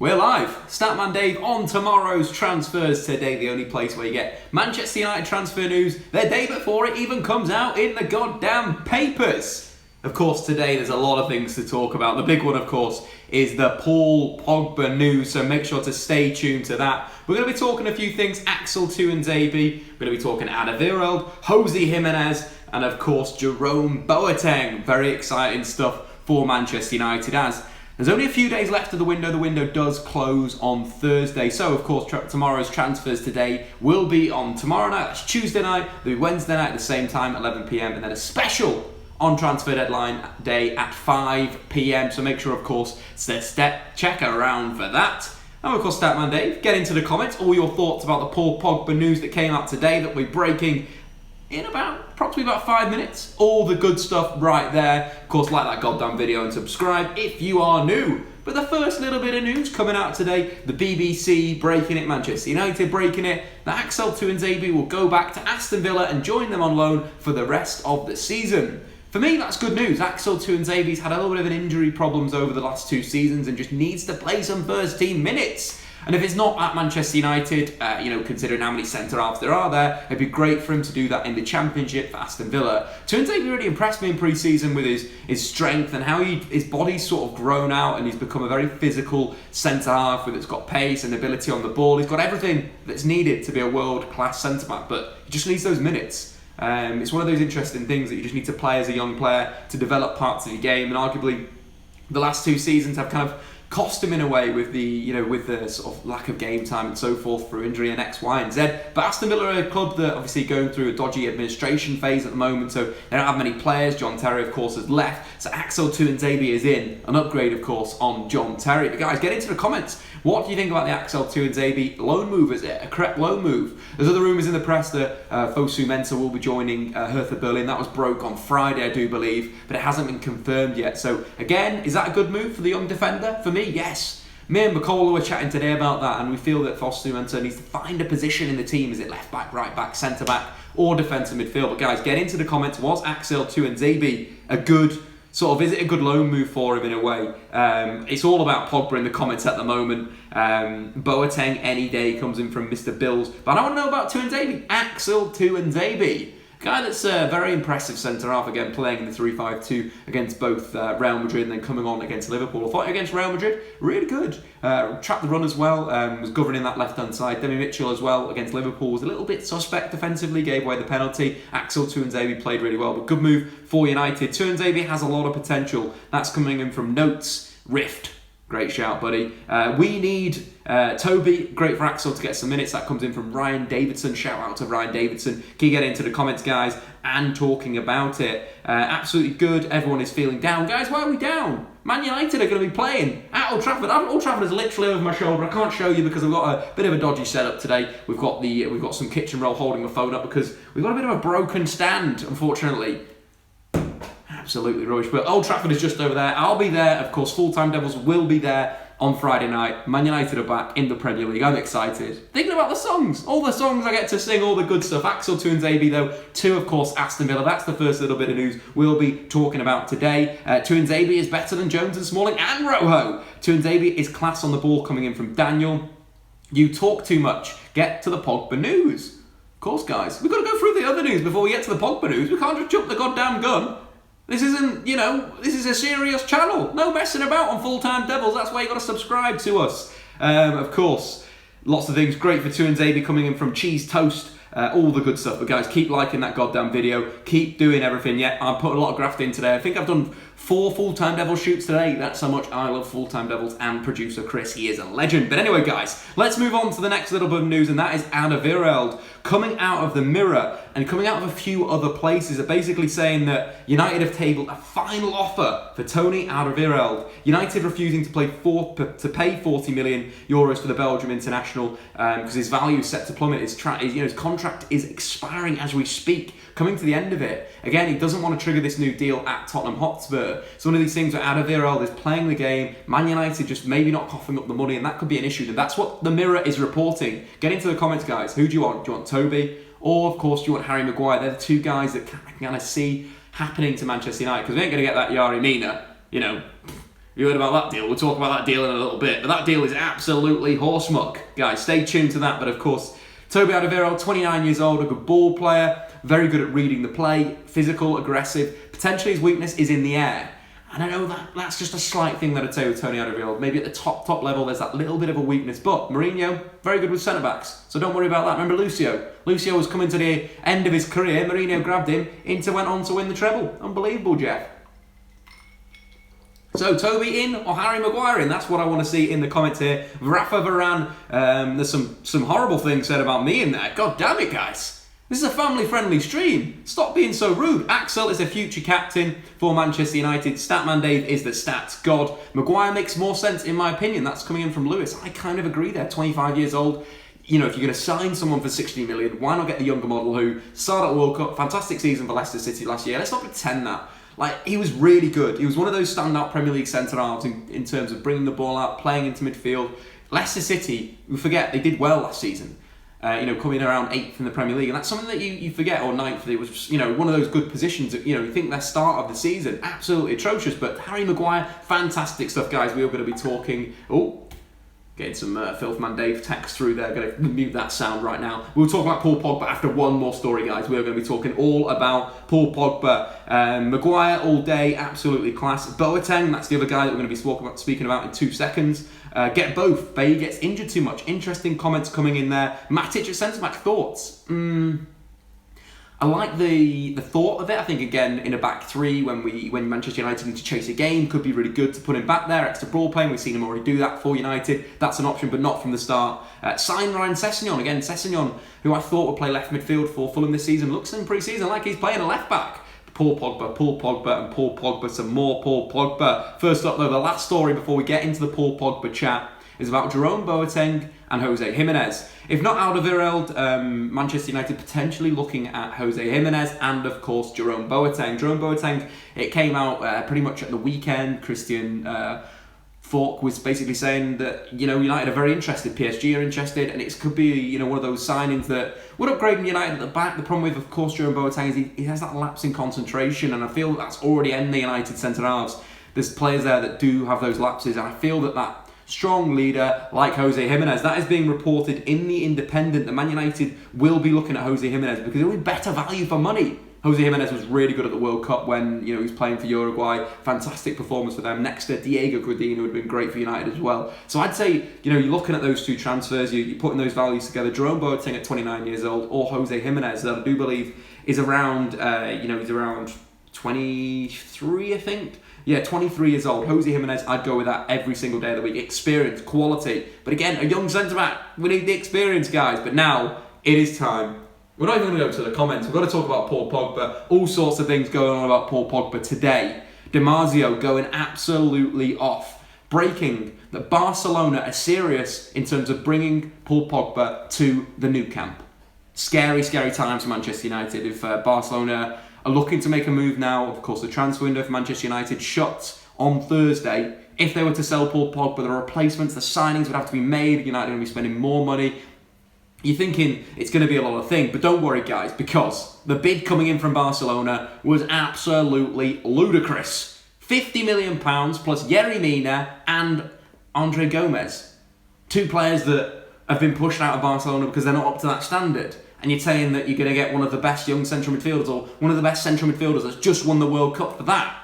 We're live. Statman Dave on tomorrow's transfers today, the only place where you get Manchester United transfer news the day before it even comes out in the goddamn papers. Of course, today there's a lot of things to talk about. The big one, of course, is the Paul Pogba news, so make sure to stay tuned to that. We're going to be talking a few things. Axel Tuanzebe, we're going to be talking Alderweireld, Boateng Jimenez, and of course Jerome Boateng. Very exciting stuff for Manchester United as there's only a few days left of the window. The window does close on Thursday. So, of course, tomorrow's transfers today will be on tomorrow night. That's Tuesday night. It'll be Wednesday night at the same time, 11 p.m. And then a special on transfer deadline day at 5 p.m. So make sure, of course, to check around for that. And, of course, Statman Dave, get into the comments. All your thoughts about the Paul Pogba news that came out today that we're breaking in approximately about 5 minutes. All the good stuff right there. Of course, like that goddamn video and subscribe if you are new. But the first little bit of news coming out today, the BBC breaking it, Manchester United breaking it, that Axel Tuanzebe will go back to Aston Villa and join them on loan for the rest of the season. For me, that's good news. Axel Tuanzebe's had a little bit of an injury problems over the last 2 seasons and just needs to play some first team minutes. And if it's not at Manchester United, considering how many centre-halves there are there, it'd be great for him to do that in the Championship for Aston Villa. Tuanzebe really impressed me in pre-season with his strength and how his body's sort of grown out and he's become a very physical centre-half that's got pace and ability on the ball. He's got everything that's needed to be a world-class centre-back, but he just needs those minutes. It's one of those interesting things that you just need to play as a young player to develop parts of your game, and arguably the last 2 seasons have kind of cost him in a way with the sort of lack of game time and so forth through injury and X, Y and Z. But Aston Villa are a club that obviously going through a dodgy administration phase at the moment, so they don't have many players. John Terry, of course, has left, so Axel Tuanzebe is in. An upgrade, of course, on John Terry. But guys, get into the comments. What do you think about the Axel Tuanzebe loan move? Is it a correct loan move? There's other rumours in the press that Fosu Mensah will be joining Hertha Berlin. That was broke on Friday, I do believe, but it hasn't been confirmed yet. So again, is that a good move for the young defender? For me, yes. Me and McCall were chatting today about that, and we feel that Fosu Mensah needs to find a position in the team. Is it left back, right back, centre back, or defensive midfield? But guys, get into the comments. Was Axel Tuanzebe is it a good loan move for him in a way? It's all about Pogba in the comments at the moment. Boateng any day comes in from Mr. Bills. But I want to know about Tuanzebe. Axel Tuanzebe. Guy that's a very impressive centre-half, again, playing in the 3-5-2 against both Real Madrid and then coming on against Liverpool. I thought against Real Madrid, really good. Trapped the run as well, was governing that left-hand side. Demi Mitchell as well against Liverpool was a little bit suspect defensively, gave away the penalty. Axel Tuanzebe played really well, but good move for United. Tuanzebe has a lot of potential. That's coming in from Notes Rift. Great shout, buddy. We need Toby. Great for Axel to get some minutes. That comes in from Ryan Davidson. Shout out to Ryan Davidson. Can you get into the comments, guys, and talking about it? Absolutely good. Everyone is feeling down. Guys, why are we down? Man United are going to be playing at Old Trafford. Old Trafford is literally over my shoulder. I can't show you because I've got a bit of a dodgy setup today. We've got some kitchen roll holding the phone up because we've got a bit of a broken stand, unfortunately. Absolutely rubbish. But Old Trafford is just over there. I'll be there. Of course, Full-Time Devils will be there on Friday night. Man United are back in the Premier League. I'm excited. Thinking about the songs. All the songs I get to sing, all the good stuff. Axel Tuanzebe, though, to, of course, Aston Villa. That's the first little bit of news we'll be talking about today. Tuanzebe is better than Jones and Smalling and Rojo. Tuanzebe is class on the ball, coming in from Daniel. You talk too much. Get to the Pogba news. Of course, guys. We've got to go through the other news before we get to the Pogba news. We can't just jump the goddamn gun. This isn't, this is a serious channel. No messing about on Full-Time Devils. That's why you got to subscribe to us. Of course, lots of things. Great for Tuanzebe coming in from Cheese Toast. All the good stuff. But guys, keep liking that goddamn video. Keep doing everything. Yeah, I'm putting a lot of graft in today. I think I've done 4 Full-Time Devils shoots today. That's how much I love Full-Time Devils and producer Chris. He is a legend. But anyway, guys, let's move on to the next little bit of news, and that is Alderweireld coming out of the Mirror and coming out of a few other places are basically saying that United have tabled a final offer for Tony Alderweireld. United refusing to pay 40 million euros for the Belgium international because his value is set to plummet. His contract is expiring as we speak, coming to the end of it. Again, he doesn't want to trigger this new deal at Tottenham Hotspur. It's one of these things where Alderweireld is playing the game, Man United just maybe not coughing up the money, and that could be an issue. And that's what the Mirror is reporting. Get into the comments, guys. Who do you want? Do you want Toby? Or, of course, do you want Harry Maguire? They're the 2 guys that I can kind of see happening to Manchester United, because we ain't going to get that Yari Mina, You heard about that deal. We'll talk about that deal in a little bit. But that deal is absolutely horsemuck. Guys, stay tuned to that. But of course, Toby Alderweireld, 29 years old, a good ball player, very good at reading the play, physical, aggressive. Potentially his weakness is in the air. And I know that's just a slight thing that I'd say with Tony Alderweireld. Maybe at the top level, there's that little bit of a weakness. But Mourinho, very good with centre-backs. So don't worry about that. Remember Lucio? Lucio was coming to the end of his career. Mourinho grabbed him. Inter went on to win the treble. Unbelievable, Jeff. So, Toby in or Harry Maguire in? That's what I want to see in the comments here. Rafa Varane, there's some horrible things said about me in there. God damn it, guys. This is a family-friendly stream. Stop being so rude. Axel is a future captain for Manchester United. Statman Dave is the stats god. Maguire makes more sense, in my opinion. That's coming in from Lewis. I kind of agree there. 25 years old. You know, if you're going to sign someone for 60 million, why not get the younger model who started at World Cup? Fantastic season for Leicester City last year. Let's not pretend that. Like, he was really good. He was one of those standout Premier League centre-halves in terms of bringing the ball out, playing into midfield. Leicester City, we forget, they did well last season. Coming around 8th in the Premier League. And that's something that you forget, or 9th. It was, one of those good positions that, you think their start of the season, absolutely atrocious. But Harry Maguire, fantastic stuff, guys. We are going to be talking... Getting some Filthman Dave text through there. Going to mute that sound right now. We'll talk about Paul Pogba after one more story, guys. We are going to be talking all about Paul Pogba. Maguire all day, absolutely class. Boateng, that's the other guy that we're going to be speaking about in 2 seconds. Get both. Bailly gets injured too much. Interesting comments coming in there. Matic at centre-back, thoughts? I like the thought of it. I think, again, in a back three, when Manchester United need to chase a game, could be really good to put him back there. Extra ball playing, we've seen him already do that for United. That's an option, but not from the start. Sign Ryan Sessegnon. Again, Sessegnon, who I thought would play left midfield for Fulham this season, looks in pre-season like he's playing a left-back. Paul Pogba, and Paul Pogba, some more Paul Pogba. First up, though, the last story before we get into the Paul Pogba chat is about Jerome Boateng and Jose Jimenez. If not Alderweireld, Manchester United potentially looking at Jose Jimenez and, of course, Jerome Boateng. Jerome Boateng, it came out pretty much at the weekend. Christian Falk was basically saying that, United are very interested, PSG are interested, and it could be, one of those signings that would upgrade United at the back. The problem with, of course, Jerome Boateng is he has that lapse in concentration, and I feel that's already in the United centre-halves. There's players there that do have those lapses, and I feel that strong leader like Jose Jimenez, that is being reported in the Independent that Man United will be looking at Jose Jimenez because it'll be better value for money. Jose Jimenez was really good at the World Cup when he was playing for Uruguay. Fantastic performance for them. Next to Diego Godin, who would have been great for United as well. So I'd say, you're looking at those two transfers, you're putting those values together. Jerome Boateng at 29 years old, or Jose Jimenez, that I do believe is around, he's around 23, I think. Yeah, 23 years old. Jose Jimenez, I'd go with that every single day of the week. Experience, quality. But again, a young centre-back. We need the experience, guys. But now, it is time. We're not even going to go to the comments. We've got to talk about Paul Pogba. All sorts of things going on about Paul Pogba today. Marzio going absolutely off. Breaking that Barcelona are serious in terms of bringing Paul Pogba to the Nou Camp. Scary, scary times for Manchester United. If Barcelona are looking to make a move now, of course, the transfer window for Manchester United shuts on Thursday. If they were to sell Paul Pogba, the replacements, the signings would have to be made. United are going to be spending more money. You're thinking it's going to be a lot of things, but don't worry, guys, because the bid coming in from Barcelona was absolutely ludicrous. £50 million plus Yerry Mina and Andre Gomez. 2 players that have been pushed out of Barcelona because they're not up to that standard. And you're saying that you're going to get one of the best young central midfielders or one of the best central midfielders that's just won the World Cup for that.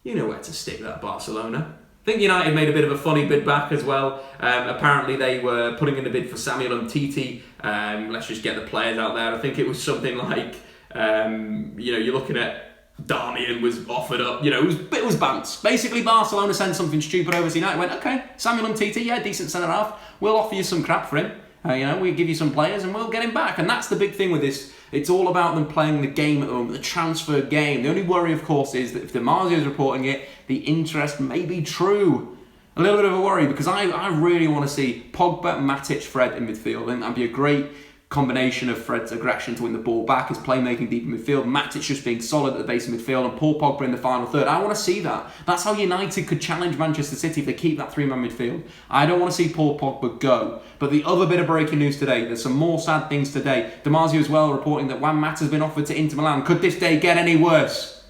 You know where to stick that, Barcelona. I think United made a bit of a funny bid back as well. Apparently they were putting in a bid for Samuel Umtiti. Let's just get the players out there. I think it was something like, you're looking at Darmian was offered up. It was bounce. Basically, Barcelona sent something stupid over to United. Went, okay, Samuel Umtiti, yeah, decent centre half. We'll offer you some crap for him. We'll give you some players and we'll get him back. And that's the big thing with this. It's all about them playing the game at the moment, the transfer game. The only worry, of course, is that if the Marzio is reporting it, the interest may be true. A little bit of a worry because I really want to see Pogba, Matic, Fred in midfield. I think that'd be a great combination of Fred's aggression to win the ball back, his playmaking deep in midfield, Matic just being solid at the base of midfield, and Paul Pogba in the final third. I want to see that. That's how United could challenge Manchester City if they keep that 3-man midfield. I don't want to see Paul Pogba go. But the other bit of breaking news today, there's some more sad things today. Marzio as well reporting that Juan Mata has been offered to Inter Milan. Could this day get any worse?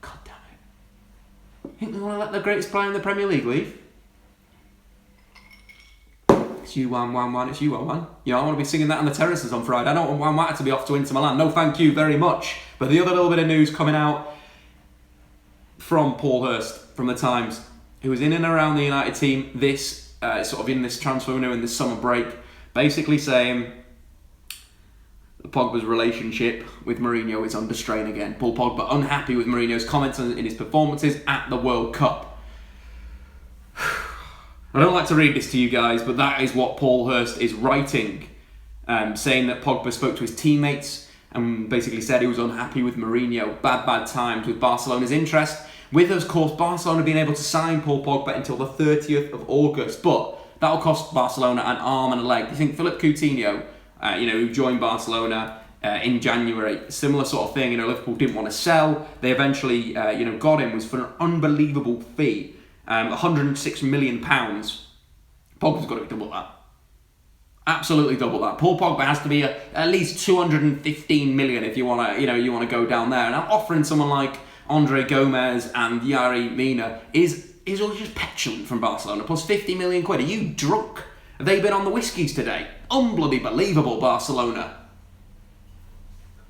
God damn it. Think they want to let the greatest player in the Premier League leave? It's you, Wan. It's you, Wan. You know, I want to be singing that on the terraces on Friday. I don't want Wan to be off to Inter Milan. No, thank you very much. But the other little bit of news coming out from Paul Hurst from the Times, who was in and around the United team this sort of in this transfer window in this summer break, basically saying Pogba's relationship with Mourinho is under strain again. Paul Pogba unhappy with Mourinho's comments in his performances at the World Cup. I don't like to read this to you guys, but that is what Paul Hurst is writing, saying that Pogba spoke to his teammates and basically said he was unhappy with Mourinho. Bad times with Barcelona's interest. With, of course, Barcelona being able to sign Paul Pogba until the 30th of August. But that'll cost Barcelona an arm and a leg. Do you think Philippe Coutinho, who joined Barcelona in January, similar sort of thing, Liverpool didn't want to sell. They eventually, got him, was for an unbelievable fee. £106 million. Pogba's got to be double that. Absolutely double that. Paul Pogba has to be at least 215 million if you want to, go down there. And offering someone like Andre Gomez and Yari Mina is all just petulant from Barcelona. Plus 50 million quid. Are you drunk? Have they been on the whiskies today? Unbelievable, Barcelona.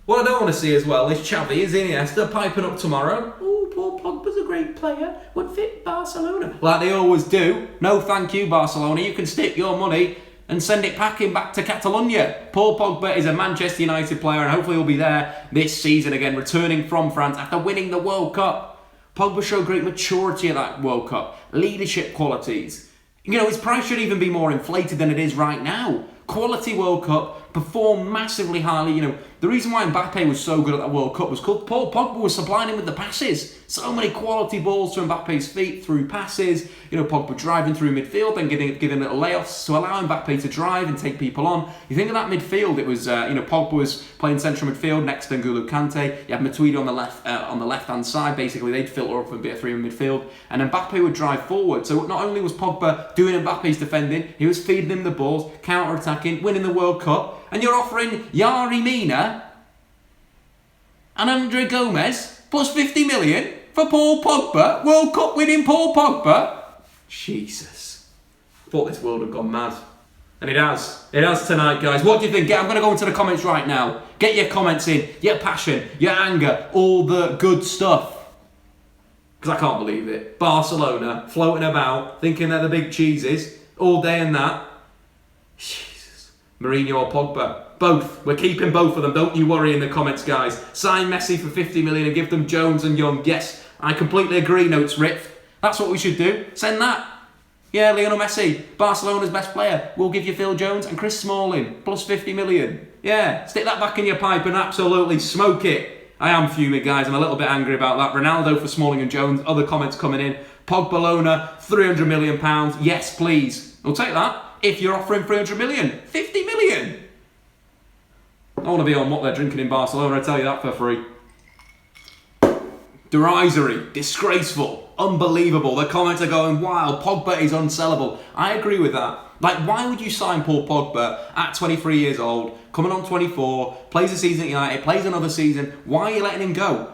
What I don't want to see as well is Xavi, is Iniesta piping up tomorrow. Oh, Paul Pogba's a great player. Would fit Barcelona. Like they always do. No thank you, Barcelona. You can stick your money and send it packing back to Catalonia. Paul Pogba is a Manchester United player and hopefully he'll be there this season again, returning from France after winning the World Cup. Pogba showed great maturity at that World Cup. Leadership qualities. His price should even be more inflated than it is right now. Quality World Cup, performed massively highly. The reason why Mbappe was so good at that World Cup was because Paul Pogba was supplying him with the passes. So many quality balls to Mbappe's feet through passes. Pogba driving through midfield, then giving little layoffs to allow Mbappe to drive and take people on. You think of that midfield, it was, Pogba was playing central midfield next to N'Golo Kante. You had Matuidi on the left-hand side. Basically, they'd filter up and be a three-man midfield. And Mbappe would drive forward. So not only was Pogba doing Mbappe's defending, he was feeding him the balls, counter-attacking, winning the World Cup. And you're offering Yari Mina and Andre Gomez plus 50 million for Paul Pogba, World Cup winning Paul Pogba. Jesus. Thought this world had gone mad. And it has. It has tonight, guys. What do you think? I'm going to go into the comments right now. Get your comments in, your passion, your anger, all the good stuff. Because I can't believe it. Barcelona floating about, thinking they're the big cheeses, all day and that. Mourinho or Pogba? Both. We're keeping both of them. Don't you worry in the comments, guys. Sign Messi for 50 million and give them Jones and Young. Yes, I completely agree, Notes Riff. That's what we should do. Send that. Yeah, Lionel Messi, Barcelona's best player. We'll give you Phil Jones and Chris Smalling. Plus 50 million. Yeah, stick that back in your pipe and absolutely smoke it. I am fuming, guys. I'm a little bit angry about that. Ronaldo for Smalling and Jones. Other comments coming in. Pogba, £300 million. Yes, please. We'll take that. If you're offering 300 million, 50 million. I want to be on what they're drinking in Barcelona, I tell you that for free. Derisory, disgraceful, unbelievable. The comments are going wild. Pogba is unsellable. I agree with that. Why would you sign Paul Pogba at 23 years old, coming on 24, plays a season at United, plays another season? Why are you letting him go?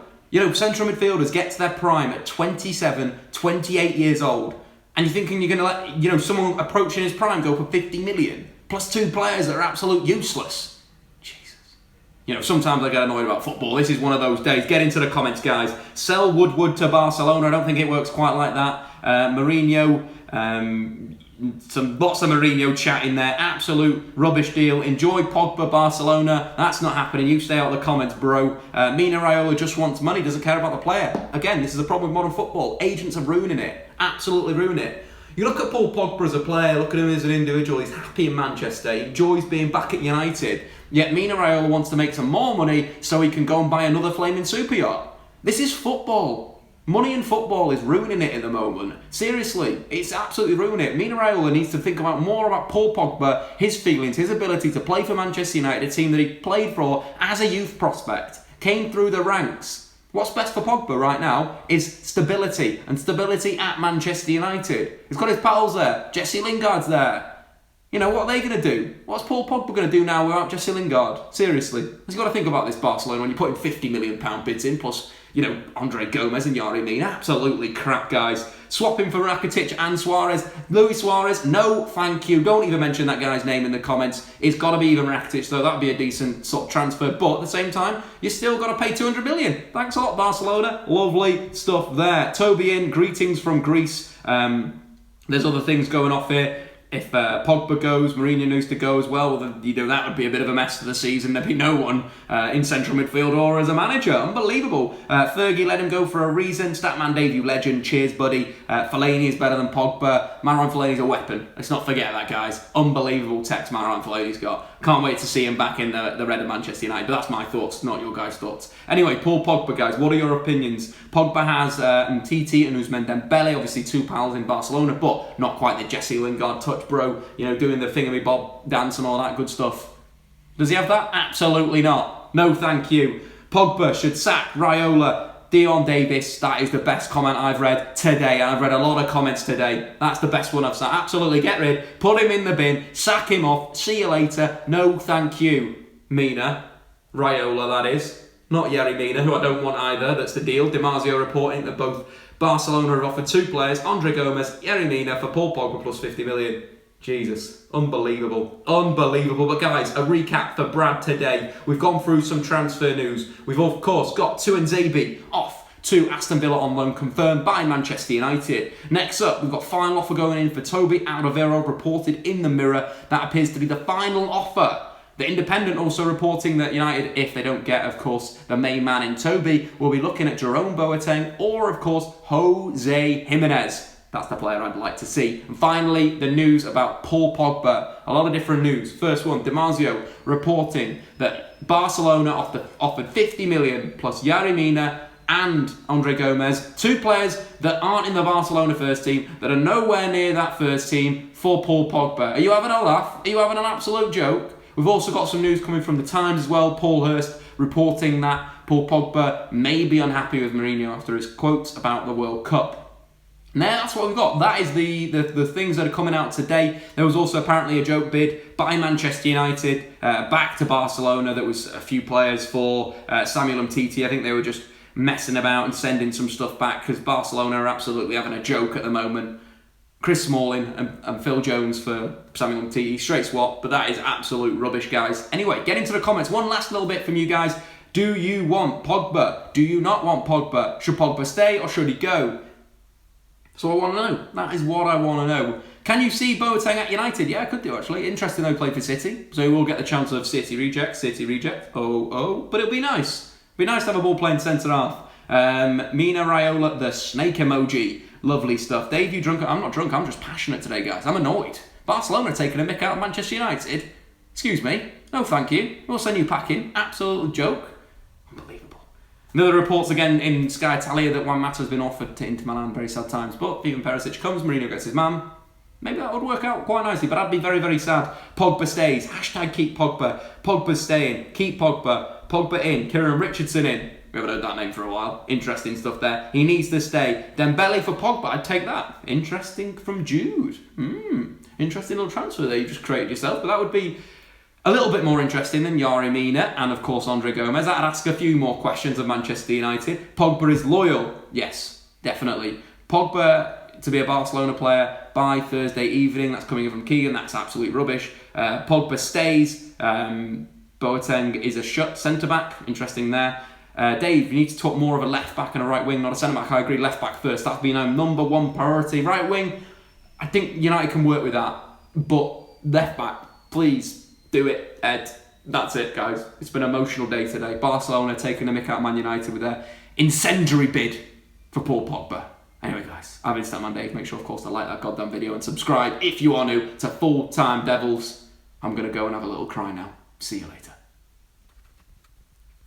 Central midfielders get to their prime at 27, 28 years old. And you're thinking you're going to let, someone approaching his prime go for 50 million? Plus two players that are absolute useless. Jesus. Sometimes I get annoyed about football. This is one of those days. Get into the comments, guys. Sell Woodward to Barcelona. I don't think it works quite like that. Mourinho, lots of Mourinho chat in there. Absolute rubbish deal. Enjoy Pogba, Barcelona. That's not happening. You stay out of the comments, bro. Mina Raiola just wants money, doesn't care about the player. Again, this is the problem with modern football. Agents are ruining it. Absolutely ruining it. You look at Paul Pogba as a player, look at him as an individual. He's happy in Manchester. He enjoys being back at United. Yet Mina Raiola wants to make some more money so he can go and buy another flaming super yacht. This is football. Money in football is ruining it at the moment. Seriously, it's absolutely ruining it. Mina Raiola needs to think more about Paul Pogba, his feelings, his ability to play for Manchester United, a team that he played for as a youth prospect, came through the ranks. What's best for Pogba right now is stability, and stability at Manchester United. He's got his pals there. Jesse Lingard's there. What are they going to do? What's Paul Pogba going to do now without Jesse Lingard? Seriously. He's got to think about this Barcelona when you're putting £50 million bids in, plus, Andre Gomez and Yerry Mina, absolutely crap guys. Swapping for Rakitic and Suarez. Luis Suarez, no thank you. Don't even mention that guy's name in the comments. It's got to be even Rakitic, though. That'd be a decent sort of transfer. But at the same time, you still got to pay 200 million. Thanks a lot, Barcelona. Lovely stuff there. Toby in, greetings from Greece. There's other things going off here. If Pogba goes, Mourinho needs to go as well, that would be a bit of a mess for the season. There'd be no one in central midfield or as a manager. Unbelievable. Fergie let him go for a reason. Statman Dave, you legend. Cheers, buddy. Fellaini is better than Pogba. Marouane Fellaini's a weapon. Let's not forget that, guys. Unbelievable text Marouane Fellaini's got. Can't wait to see him back in the red of Manchester United. But that's my thoughts, not your guys' thoughts. Anyway, Paul Pogba, guys, what are your opinions? Pogba has Titi and Ousmane Dembele, obviously two pals in Barcelona, but not quite the Jesse Lingard touch, bro. Doing the thingamy-bob dance and all that good stuff. Does he have that? Absolutely not. No, thank you. Pogba should sack Raiola. Dion Davis, that is the best comment I've read today. I've read a lot of comments today. That's the best one I've said. Absolutely, get rid, put him in the bin, sack him off, see you later. No, thank you. Mina, Raiola, that is. Not Yerry Mina, who I don't want either. That's the deal. Marzio reporting that both Barcelona have offered two players, Andre Gomez, Yerry Mina, for Paul Pogba plus 50 million. Jesus, unbelievable. Unbelievable. But guys, a recap for Brad today. We've gone through some transfer news. We've of course got Tuanzebe off to Aston Villa on loan, confirmed by Manchester United. Next up, we've got final offer going in for Toby Alderweireld, reported in the Mirror. That appears to be the final offer. The Independent also reporting that United, if they don't get, of course, the main man in Toby, will be looking at Jerome Boateng or, of course, Jose Jimenez. That's the player I'd like to see. And finally, the news about Paul Pogba. A lot of different news. First one, Marzio reporting that Barcelona offered 50 million plus Yerry Mina and Andre Gomez, two players that aren't in the Barcelona first team, that are nowhere near that first team, for Paul Pogba. Are you having a laugh? Are you having an absolute joke? We've also got some news coming from the Times as well. Paul Hurst reporting that Paul Pogba may be unhappy with Mourinho after his quotes about the World Cup. Now that's what we've got. That is the things that are coming out today. There was also apparently a joke bid by Manchester United back to Barcelona. That was a few players for Samuel Umtiti. I think they were just messing about and sending some stuff back because Barcelona are absolutely having a joke at the moment. Chris Smalling and Phil Jones for Samuel Umtiti. Straight swap, but that is absolute rubbish, guys. Anyway, get into the comments. One last little bit from you guys. Do you want Pogba? Do you not want Pogba? Should Pogba stay or should he go? So I want to know. That is what I want to know. Can you see Boateng at United? Yeah, I could do actually. Interesting though, played for City. So he will get the chance of City reject. But it'll be nice. It'll be nice to have a ball playing centre half. Mina Raiola, the snake emoji. Lovely stuff. Dave, you drunk? I'm not drunk, I'm just passionate today, guys. I'm annoyed. Barcelona are taking a mick out of Manchester United. Excuse me. No thank you. We'll send you packing. Absolute joke. Unbelievable. Another reports again in Sky Italia that Juan Mata has been offered to Inter Milan. Very sad times. But Ivan Perisic comes, Mourinho gets his man. Maybe that would work out quite nicely, but I'd be very, very sad. Pogba stays. Hashtag keep Pogba. Pogba's staying. Keep Pogba. Pogba in. Kieran Richardson in. We haven't heard that name for a while. Interesting stuff there. He needs to stay. Dembele for Pogba. I'd take that. Interesting from Jude. Interesting little transfer there you just created yourself. But that would be a little bit more interesting than Yerry Mina and, of course, Andre Gomez. I'd ask a few more questions of Manchester United. Pogba is loyal. Yes, definitely. Pogba to be a Barcelona player by Thursday evening. That's coming in from Keegan. That's absolute rubbish. Pogba stays. Boateng is a shut centre-back. Interesting there. Dave, you need to talk more of a left-back and a right wing, not a centre-back. I agree, left-back first. That's been our number one priority. Right wing, I think United can work with that. But left-back, please do it, Ed. That's it, guys. It's been an emotional day today. Barcelona taking a mick out of Man United with their incendiary bid for Paul Pogba. Anyway, guys, I've been Statman Dave. Make sure, of course, to like that goddamn video and subscribe if you are new to Full Time Devils. I'm going to go and have a little cry now. See you later.